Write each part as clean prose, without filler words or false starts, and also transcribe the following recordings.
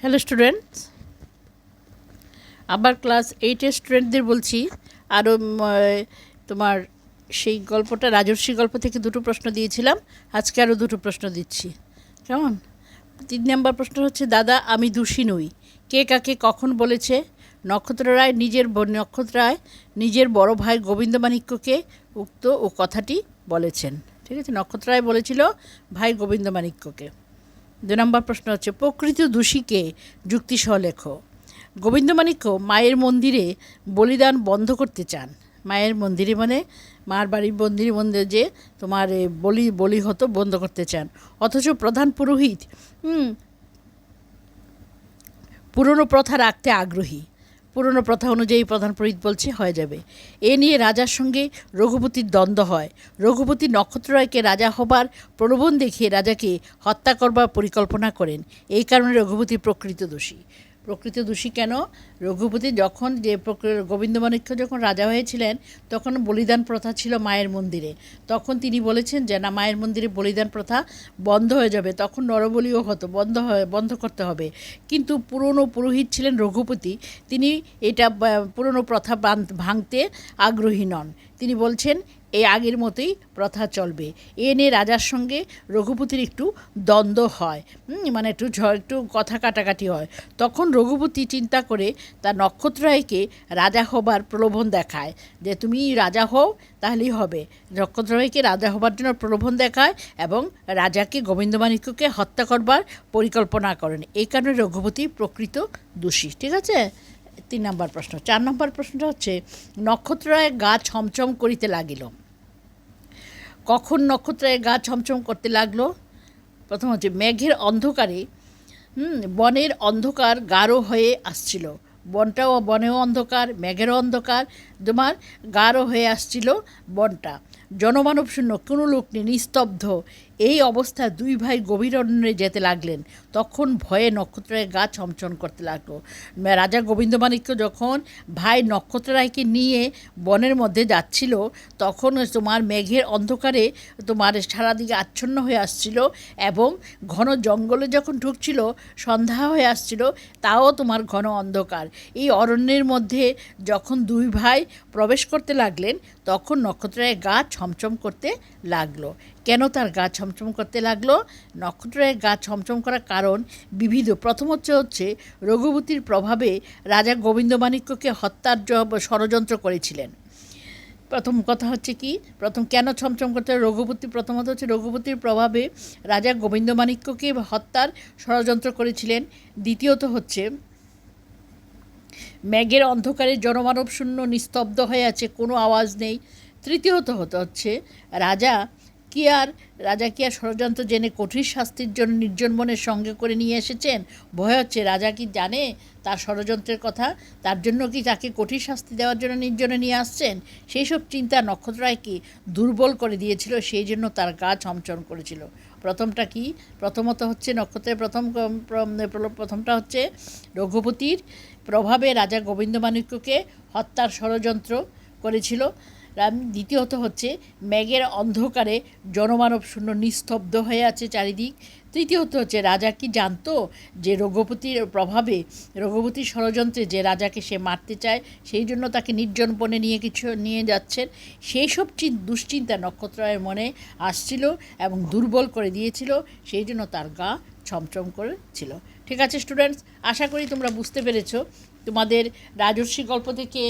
Hello students, আবার class 8-এর স্টুডেন্টদের বলছি আরও তোমার সেই গল্পটা রাজর্ষি গল্প থেকে দুটো প্রশ্ন দিয়েছিলাম, আজকে আরও দুটো প্রশ্ন দিচ্ছি। কেমন? 3 নম্বর প্রশ্ন হচ্ছে, দাদা আমি দোষী নই, কে কাকে কখন বলেছে? নক্ষত্ররায় নিজের বড় ভাই গোবিন্দমাণিক্যকে উক্ত ও কথাটি বলেছেন। ঠিক আছে, নক্ষত্ররায় বলেছিল ভাই গোবিন্দমাণিক্যকে। 2 নম্বর প্রশ্ন হচ্ছে, প্রকৃত দোষীকে যুক্তিসহ লেখো। গোবিন্দমাণিক্য মায়ের মন্দিরে বলিদান বন্ধ করতে চান। মায়ের মন্দিরে মানে মার বাড়ির মন্দিরে যে তোমার বলি হতো বন্ধ করতে চান, অথচ প্রধান পুরোহিত পুরনো প্রথা রাখতে আগ্রহী। পুরনো প্রথা অনুযায়ী প্রধান পুরোহিত বলছে হয়ে যাবে। এ নিয়ে রাজার সঙ্গে রঘুপতির দ্বন্দ্ব হয়। রঘুপতি নক্ষত্ররায়কে রাজা হবার প্রলোভন দেখিয়ে রাজাকে হত্যা করবার পরিকল্পনা করেন। এই কারণে রঘুপতি প্রকৃত দোষী। কেন? রঘুপতি যখন গোবিন্দমাণিক্য যখন রাজা হয়েছিলেন তখন বলিদান প্রথা ছিল মায়ের মন্দিরে। তখন তিনি বলেছেন যে না, মায়ের মন্দিরে বলিদান প্রথা বন্ধ হয়ে যাবে, তখন নরবলিও হতো, বন্ধ করতে হবে। কিন্তু পুরনো পুরোহিত ছিলেন রঘুপতি, তিনি এটা পুরনো প্রথা ভাঙতে আগ্রহী নন। তিনি বলছেন এই আগের মতোই প্রথা চলবে। এ নিয়ে রাজার সঙ্গে রঘুপতির একটু দ্বন্দ্ব হয়, মানে একটু কথা কাটাকাটি হয়। তখন রঘুপতি চিন্তা করে তার নক্ষত্ররায়কে রাজা হবার প্রলোভন দেখায়, যে তুমি রাজা হও তাহলেই হবে। নক্ষত্ররায়কে রাজা হবার জন্য প্রলোভন দেখায় এবং রাজাকে গোবিন্দমাণিক্যকে হত্যা করবার পরিকল্পনা করেন। এই কারণে রঘুপতি প্রকৃত দোষী। ঠিক আছে, 3 নম্বর প্রশ্ন। 4 নম্বর প্রশ্নটা হচ্ছে, নক্ষত্ররায় গা ছমছম করিতে লাগিল। কখন নক্ষত্ররায় গা ছমছম করতে লাগলো? প্রথম হচ্ছে, মেঘের অন্ধকারে বনের অন্ধকার গাঢ় হয়ে আসছিল। বনেও অন্ধকার, মেঘেরও অন্ধকার, তোমার গাঢ় হয়ে আসছিল বনটা। জনমানব শূন্য, কোনো লোক নেই, নিস্তব্ধ। এই অবস্থায় 2 ভাই গভীর অরণ্যে যেতে লাগলেন। তখন ভয়ে নক্ষত্ররায়ের গা ছমছম করতে লাগলো। রাজা গোবিন্দমাণিক্য যখন ভাই নক্ষত্ররায়কে নিয়ে বনের মধ্যে যাচ্ছিল, তখন তোমার মেঘের অন্ধকারে তোমার সারাদিকে আচ্ছন্ন হয়ে আসছিল এবং ঘন জঙ্গলে যখন ঢুকছিল, সন্ধ্যা হয়ে আসছিল, তাও তোমার ঘন অন্ধকার। এই অরণ্যের মধ্যে যখন 2 ভাই প্রবেশ করতে লাগলেন, তখন নক্ষত্ররায়ের গা ছমছম করতে লাগলো। কেন তার গা ছমছম করতে লাগলো? নক্ষত্ররায়ের গা ছমছম করার কারণ বিবিধ। প্রথম হচ্ছে রঘুপতির প্রভাবে রাজা গোবিন্দমাণিক্যকে হত্যার ষড়যন্ত্র করেছিলেন। প্রথম কথা হচ্ছে কি, কেন ছমছম করতে? প্রথমত হচ্ছে রঘুপতির প্রভাবে রাজা গোবিন্দমাণিক্যকে হত্যার ষড়যন্ত্র করেছিলেন। দ্বিতীয়ত হচ্ছে মেঘের অন্ধকারে জনমানব শূন্য, নিস্তব্ধ হয়ে আছে, কোনো আওয়াজ নেই। তৃতীয়ত হচ্ছে রাজা কি আর ষড়যন্ত্র জেনে কঠিন শাস্তির জন্য নির্জন বনের সঙ্গে করে নিয়ে এসেছেন? ভয় হচ্ছে রাজা কি জানে তার ষড়যন্ত্রের কথা? তার জন্য কি তাকে কঠিন শাস্তি দেওয়ার জন্য নির্জনে নিয়ে আসছেন? সেই সব চিন্তা নক্ষত্ররায়কে দুর্বল করে দিয়েছিল, সেই জন্য তার গা ছমছম করেছিল। প্রথমটা কি? প্রথমত হচ্ছে নক্ষত্রের প্রথমটা হচ্ছে রঘুপতির প্রভাবে রাজা গোবিন্দমাণিক্যকে হত্যার ষড়যন্ত্র করেছিল। দ্বিতীয়ত হচ্ছে মেঘের অন্ধকারে জনমানব শূন্য, নিস্তব্ধ হয়ে আছে চারিদিক। তৃতীয়ত হচ্ছে রাজা কি জানতো যে রঘুপতির প্রভাবে, রঘুপতির ষড়যন্ত্রে যে রাজাকে সে মারতে চায়, সেই জন্য তাকে নির্জন বনে নিয়ে যাচ্ছেন। সেই সব দুশ্চিন্তা নক্ষত্ররায়ের মনে আসছিল এবং দুর্বল করে দিয়েছিল, সেই জন্য তার গা ছমছম করেছিল। ঠিক আছে স্টুডেন্টস, আশা করি তোমরা বুঝতে পেরেছো। তোমাদের রাজর্ষি গল্প থেকে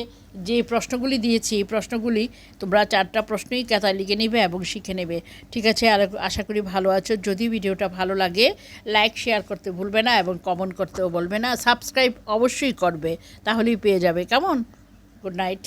যে প্রশ্নগুলি দিয়েছি, এই প্রশ্নগুলি তোমরা 4টা প্রশ্নই খাতায় লিখে নেবে এবং শিখে নেবে। ঠিক আছে, আর আশা করি ভালো আছো। যদি ভিডিওটা ভালো লাগে লাইক শেয়ার করতে ভুলবে না এবং কমেন্ট করতেও বলবে না। সাবস্ক্রাইব অবশ্যই করবে, তাহলেই পেয়ে যাবে। কেমন? Good night.